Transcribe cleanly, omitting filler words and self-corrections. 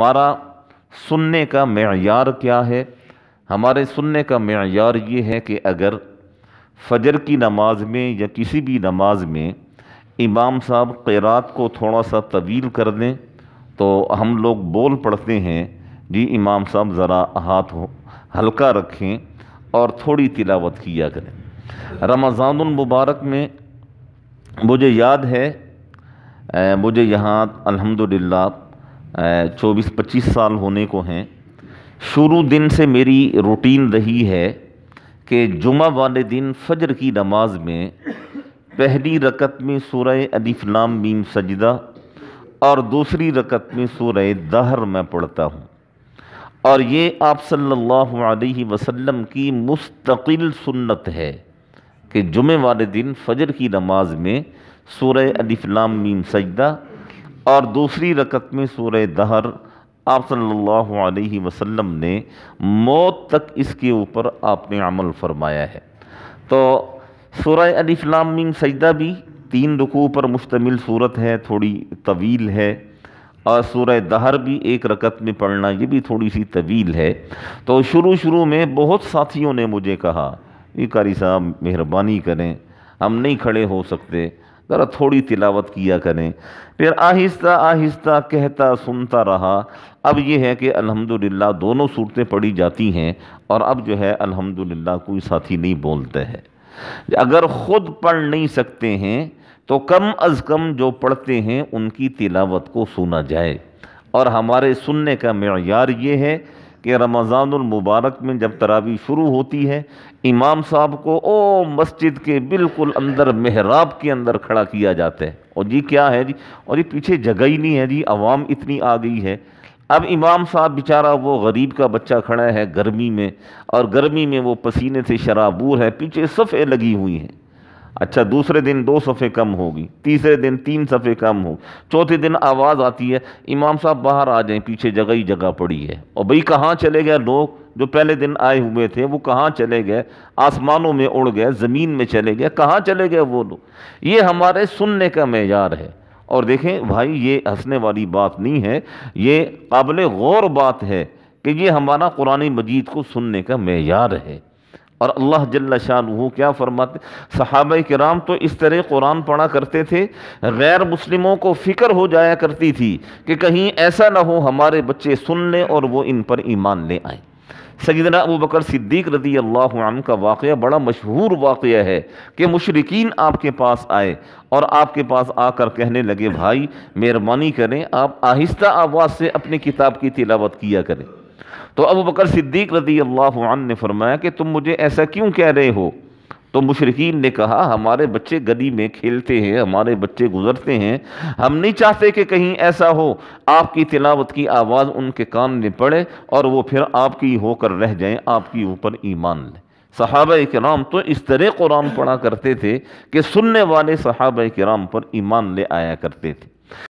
ہمارا سننے کا معیار کیا ہے؟ ہمارے سننے کا معیار یہ ہے کہ اگر فجر کی نماز میں یا کسی بھی نماز میں امام صاحب قرات کو تھوڑا سا طویل کر دیں تو ہم لوگ بول پڑھتے ہیں جی امام صاحب ذرا ہاتھ ہلکا رکھیں اور تھوڑی تلاوت کیا کریں۔ رمضان المبارک میں مجھے یاد ہے، مجھے یہاں الحمدللہ 24-25 سال ہونے کو ہیں، شروع دن سے میری روٹین رہی ہے کہ جمعہ والے دن فجر کی نماز میں پہلی رکعت میں سورہ الف لام میم سجدہ اور دوسری رکعت میں سورہ دہر میں پڑھتا ہوں، اور یہ آپ صلی اللہ علیہ وسلم کی مستقل سنت ہے کہ جمعہ والے دن فجر کی نماز میں سورہ الف لام میم سجدہ اور دوسری رکعت میں سورہ دہر آپ صلی اللہ علیہ وسلم نے موت تک اس کے اوپر آپ نے عمل فرمایا ہے۔ تو سورہ الف لام میم سجدہ بھی 3 رکوع پر مشتمل صورت ہے، تھوڑی طویل ہے، اور سورہ دہر بھی 1 رکعت میں پڑھنا یہ بھی تھوڑی سی طویل ہے۔ تو شروع میں بہت ساتھیوں نے مجھے کہا یہ قاری صاحب مہربانی کریں، ہم نہیں کھڑے ہو سکتے، ذرا تھوڑی تلاوت کیا کریں۔ پھر آہستہ آہستہ کہتا سنتا رہا، اب یہ ہے کہ الحمدللہ دونوں صورتیں پڑھی جاتی ہیں، اور اب جو ہے الحمدللہ کوئی ساتھی نہیں بولتے ہے۔ اگر خود پڑھ نہیں سکتے ہیں تو کم از کم جو پڑھتے ہیں ان کی تلاوت کو سنا جائے۔ اور ہمارے سننے کا معیار یہ ہے کہ رمضان المبارک میں جب تراویح شروع ہوتی ہے امام صاحب کو مسجد کے بالکل اندر محراب کے اندر کھڑا کیا جاتا ہے، اور جی کیا ہے جی، اور یہ پیچھے جگہ ہی نہیں ہے جی، عوام اتنی آ گئی ہے۔ اب امام صاحب بیچارہ وہ غریب کا بچہ کھڑا ہے گرمی میں، اور گرمی میں وہ پسینے سے شرابور ہے، پیچھے صفیں لگی ہوئی ہیں۔ اچھا دوسرے دن 2 صفیں کم ہوگی، تیسرے دن 3 صفیں کم ہو، چوتھے دن آواز آتی ہے امام صاحب باہر آ جائیں، پیچھے جگہ ہی جگہ پڑی ہے۔ اور بھئی کہاں چلے گئے لوگ جو پہلے دن آئے ہوئے تھے، وہ کہاں چلے گئے؟ آسمانوں میں اڑ گئے، زمین میں چلے گئے، کہاں چلے گئے وہ لوگ؟ یہ ہمارے سننے کا معیار ہے۔ اور دیکھیں بھائی یہ ہنسنے والی بات نہیں ہے، یہ قابل غور بات ہے کہ یہ ہمارا قرآن مجید کو سننے کا معیار ہے۔ اور اللہ جل شانہ کیا فرماتے، صحابہ کرام تو اس طرح قرآن پڑھا کرتے تھے، غیر مسلموں کو فکر ہو جایا کرتی تھی کہ کہیں ایسا نہ ہو ہمارے بچے سن لیں اور وہ ان پر ایمان لے آئیں۔ سیدنا ابوبکر صدیق رضی اللہ عنہ کا واقعہ بڑا مشہور واقعہ ہے کہ مشرکین آپ کے پاس آئے اور آپ کے پاس آ کر کہنے لگے بھائی مہربانی کریں آپ آہستہ آواز سے اپنی کتاب کی تلاوت کیا کریں۔ تو ابوبکر صدیق رضی اللہ عنہ نے فرمایا کہ تم مجھے ایسا کیوں کہہ رہے ہو؟ تو مشرکین نے کہا ہمارے بچے گلی میں کھیلتے ہیں، ہمارے بچے گزرتے ہیں، ہم نہیں چاہتے کہ کہیں ایسا ہو آپ کی تلاوت کی آواز ان کے کان میں پڑے اور وہ پھر آپ کی ہو کر رہ جائیں، آپ کی اوپر ایمان لیں۔ صحابہ کرام تو اس طرح قرآن پڑھا کرتے تھے کہ سننے والے صحابہ کرام پر ایمان لے آیا کرتے تھے۔